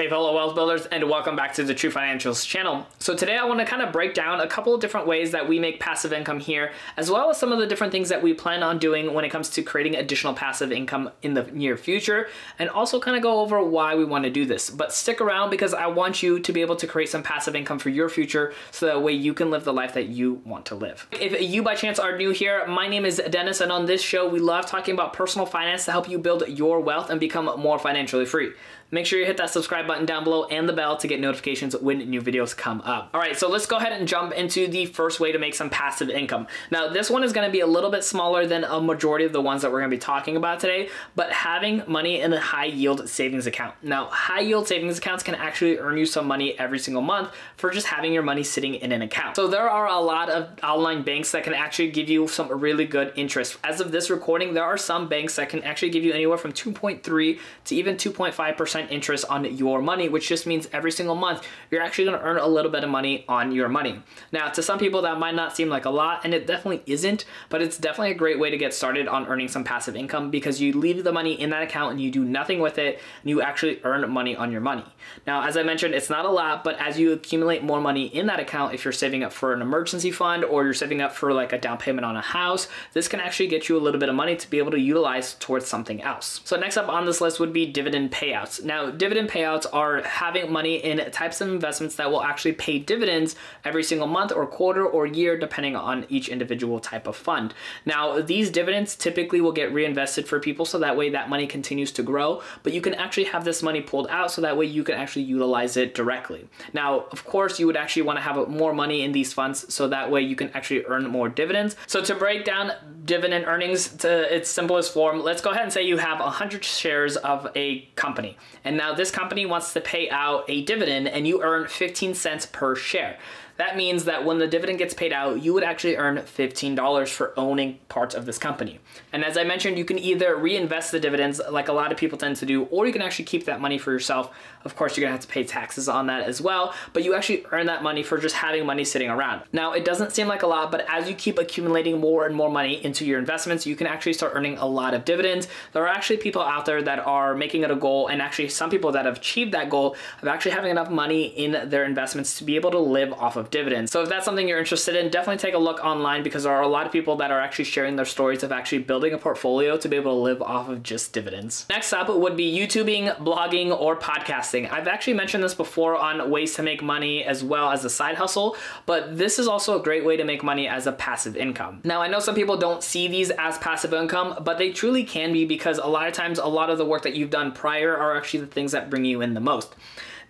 Hey fellow wealth builders, and welcome back to the TruFinancials channel. So today I want to kind of break down a couple of different ways that we make passive income here, as well as some of the different things that we plan on doing when it comes to creating additional passive income in the near future, and also kind of go over why we want to do this. But stick around because I want you to be able to create some passive income for your future so that way you can live the life that you want to live. If you by chance are new here, my name is Dennis, and on this show we love talking about personal finance to help you build your wealth and become more financially free. Make sure you hit that subscribe button down below and the bell to get notifications when new videos come up. All right, so let's go ahead and jump into the first way to make some passive income. Now, this one is going to be a little bit smaller than a majority of the ones that we're going to be talking about today, but having money in a high yield savings account. Now, high yield savings accounts can actually earn you some money every single month for just having your money sitting in an account. So there are a lot of online banks that can actually give you some really good interest. As of this recording, there are some banks that can actually give you anywhere from 2.3 to even 2.5% interest on your money, which just means every single month you're actually going to earn a little bit of money on your money. Now, to some people that might not seem like a lot, and it definitely isn't, but it's definitely a great way to get started on earning some passive income because you leave the money in that account and you do nothing with it, and you actually earn money on your money. Now, as I mentioned, it's not a lot, but as you accumulate more money in that account, if you're saving up for an emergency fund or you're saving up for like a down payment on a house, this can actually get you a little bit of money to be able to utilize towards something else. So next up on this list would be dividend payouts. Now, dividend payouts are having money in types of investments that will actually pay dividends every single month or quarter or year, depending on each individual type of fund. Now, these dividends typically will get reinvested for people, so that way that money continues to grow, but you can actually have this money pulled out so that way you can actually utilize it directly. Now, of course, you would actually want to have more money in these funds so that way you can actually earn more dividends. So to break down dividend earnings to its simplest form, let's go ahead and say you have 100 shares of a company, and now this company wants to pay out a dividend and you earn 15 cents per share. That means that when the dividend gets paid out, you would actually earn $15 for owning parts of this company. And as I mentioned, you can either reinvest the dividends like a lot of people tend to do, or you can actually keep that money for yourself. Of course, you're gonna have to pay taxes on that as well, but you actually earn that money for just having money sitting around. Now, it doesn't seem like a lot, but as you keep accumulating more and more money into your investments, you can actually start earning a lot of dividends. There are actually people out there that are making it a goal, and actually some people that have achieved that goal of actually having enough money in their investments to be able to live off of dividends. So if that's something you're interested in, definitely take a look online because there are a lot of people that are actually sharing their stories of actually building a portfolio to be able to live off of just dividends. Next up would be YouTubing, blogging, or podcasting. I've actually mentioned this before on ways to make money as well as a side hustle, but this is also a great way to make money as a passive income. Now, I know some people don't see these as passive income, but they truly can be because a lot of times a lot of the work that you've done prior are actually the things that bring you in the most.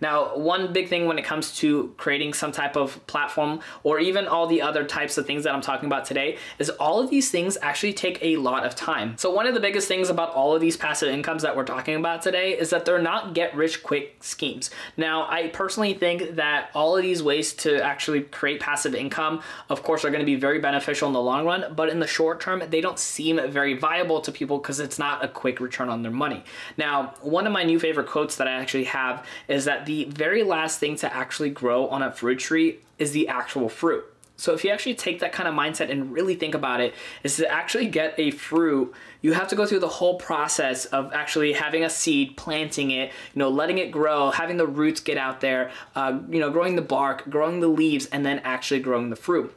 Now, one big thing when it comes to creating some type of platform or even all the other types of things that I'm talking about today is all of these things actually take a lot of time. So one of the biggest things about all of these passive incomes that we're talking about today is that they're not get rich quick schemes. Now, I personally think that all of these ways to actually create passive income, of course, are going to be very beneficial in the long run, but in the short term, they don't seem very viable to people because it's not a quick return on their money. Now, one of my new favorite quotes that I actually have is that the very last thing to actually grow on a fruit tree is the actual fruit. So if you actually take that kind of mindset and really think about it, is to actually get a fruit, you have to go through the whole process of actually having a seed, planting it, letting it grow, having the roots get out there, growing the bark, growing the leaves, and then actually growing the fruit.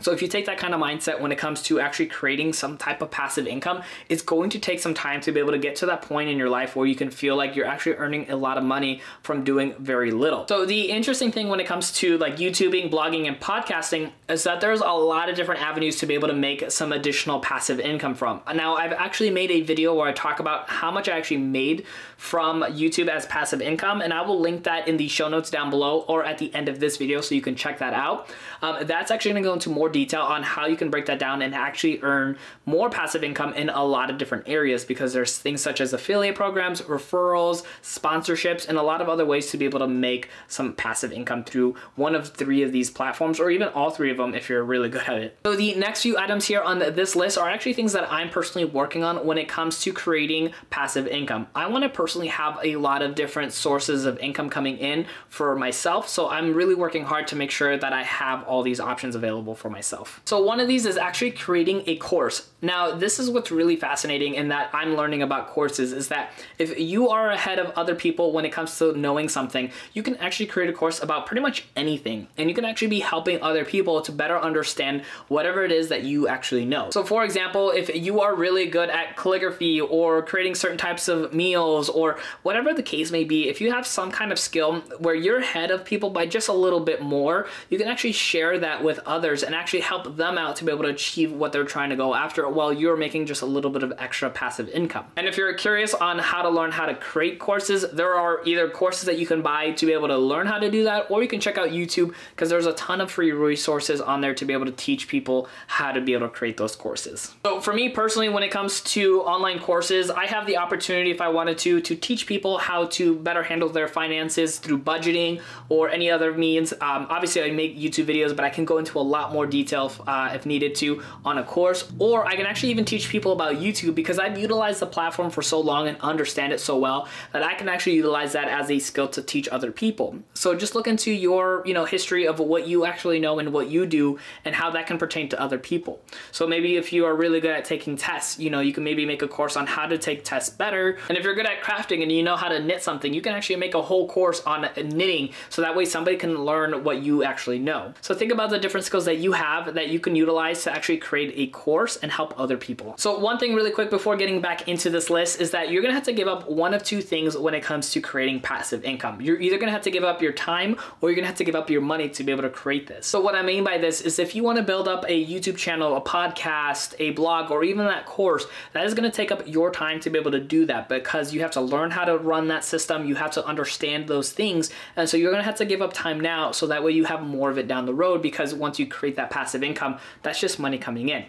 So if you take that kind of mindset when it comes to actually creating some type of passive income, it's going to take some time to be able to get to that point in your life where you can feel like you're actually earning a lot of money from doing very little. So the interesting thing when it comes to like YouTubing, blogging, and podcasting is that there's a lot of different avenues to be able to make some additional passive income from. Now, I've actually made a video where I talk about how much I actually made from YouTube as passive income, and I will link that in the show notes down below or at the end of this video so you can check that out. That's actually going to go into more detail on how you can break that down and actually earn more passive income in a lot of different areas, because there's things such as affiliate programs, referrals, sponsorships, and a lot of other ways to be able to make some passive income through one of 3 of these platforms, or even all 3 of them if you're really good at it. So the next few items here on this list are actually things that I'm personally working on when it comes to creating passive income. I want to personally have a lot of different sources of income coming in for myself, so I'm really working hard to make sure that I have all these options available for myself. So one of these is actually creating a course. Now, this is what's really fascinating in that I'm learning about courses, is that if you are ahead of other people when it comes to knowing something, you can actually create a course about pretty much anything. And you can actually be helping other people to better understand whatever it is that you actually know. So for example, if you are really good at calligraphy or creating certain types of meals or whatever the case may be, if you have some kind of skill where you're ahead of people by just a little bit more, you can actually share that with others and actually help them out to be able to achieve what they're trying to go after while you're making just a little bit of extra passive income. And if you're curious on how to learn how to create courses, there are either courses that you can buy to be able to learn how to do that, or you can check out YouTube because there's a ton of free resources on there to be able to teach people how to be able to create those courses. So for me personally, when it comes to online courses, I have the opportunity, if I wanted to teach people how to better handle their finances through budgeting or any other means. Obviously I make YouTube videos, but I can go into a lot more detail if needed to on a course, or I can actually even teach people about YouTube because I've utilized the platform for so long and understand it so well that I can actually utilize that as a skill to teach other people. So just look into your history of what you actually know and what you do and how that can pertain to other people. So maybe if you are really good at taking tests, you can maybe make a course on how to take tests better. And if you're good at crafting and you know how to knit something, you can actually make a whole course on knitting so that way somebody can learn what you actually know. So think about the different skills that you have that you can utilize to actually create a course and help other people. So one thing really quick before getting back into this list is that you're gonna have to give up one of two things when it comes to creating passive income. You're either gonna have to give up your time or you're gonna have to give up your money to be able to create this. So what I mean by this is if you wanna build up a YouTube channel, a podcast, a blog, or even that course, that is gonna take up your time to be able to do that because you have to learn how to run that system, you have to understand those things, and so you're gonna have to give up time now so that way you have more of it down the road, because once you create that passive income, that's just money coming in.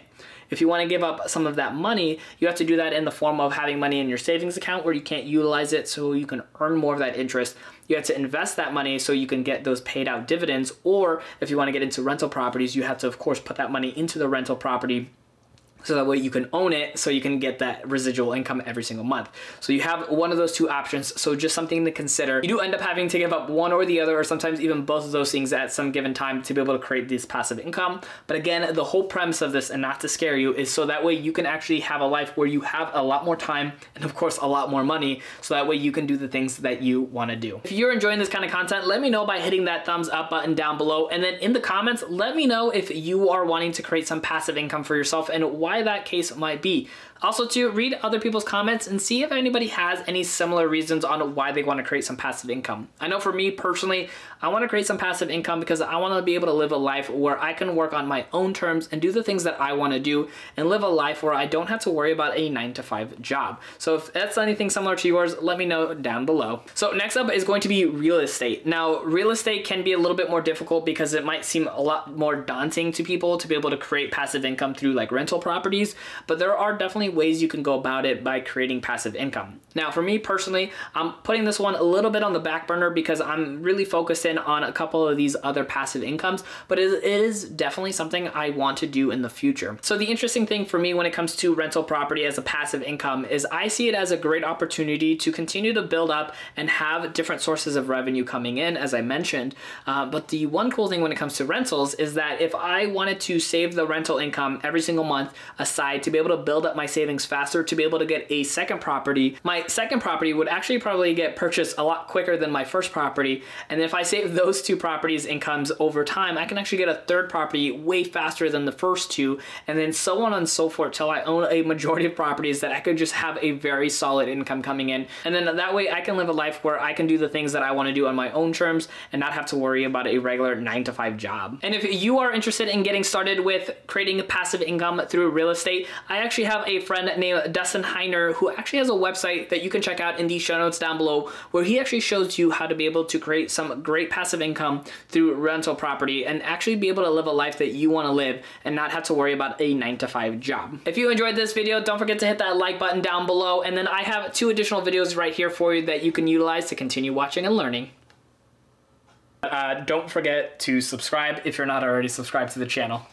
If you want to give up some of that money, you have to do that in the form of having money in your savings account where you can't utilize it so you can earn more of that interest. You have to invest that money so you can get those paid out dividends, or if you want to get into rental properties, you have to of course put that money into the rental property so that way you can own it so you can get that residual income every single month. So you have one of those two options, so just something to consider. You do end up having to give up one or the other, or sometimes even both of those things at some given time to be able to create this passive income. But again, the whole premise of this, and not to scare you, is so that way you can actually have a life where you have a lot more time and of course a lot more money, so that way you can do the things that you want to do. If you're enjoying this kind of content, let me know by hitting that thumbs up button down below, and then in the comments, let me know if you are wanting to create some passive income for yourself and why that case might be. Also to read other people's comments and see if anybody has any similar reasons on why they want to create some passive income. I know for me personally, I want to create some passive income because I want to be able to live a life where I can work on my own terms and do the things that I want to do and live a life where I don't have to worry about a 9-to-5 job. So if that's anything similar to yours, let me know down below. So next up is going to be real estate. Now, real estate can be a little bit more difficult because it might seem a lot more daunting to people to be able to create passive income through like rental properties, but there are definitely ways you can go about it by creating passive income. Now, for me personally, I'm putting this one a little bit on the back burner because I'm really focused in on a couple of these other passive incomes, but it is definitely something I want to do in the future. So the interesting thing for me when it comes to rental property as a passive income is I see it as a great opportunity to continue to build up and have different sources of revenue coming in, as I mentioned. But the one cool thing when it comes to rentals is that if I wanted to save the rental income every single month aside to be able to build up my savings faster to be able to get a second property, my second property would actually probably get purchased a lot quicker than my first property. And if I save those two properties' incomes over time, I can actually get a third property way faster than the first two, and then so on and so forth till I own a majority of properties that I could just have a very solid income coming in. And then that way I can live a life where I can do the things that I want to do on my own terms and not have to worry about a regular 9-to-5 job. And if you are interested in getting started with creating passive income through real estate, I actually have a friend named Dustin Heiner who actually has a website that you can check out in the show notes down below, where he actually shows you how to be able to create some great passive income through rental property and actually be able to live a life that you want to live and not have to worry about a 9-to-5 job. If you enjoyed this video, don't forget to hit that like button down below, and then I have 2 additional videos right here for you that you can utilize to continue watching and learning. Don't forget to subscribe if you're not already subscribed to the channel.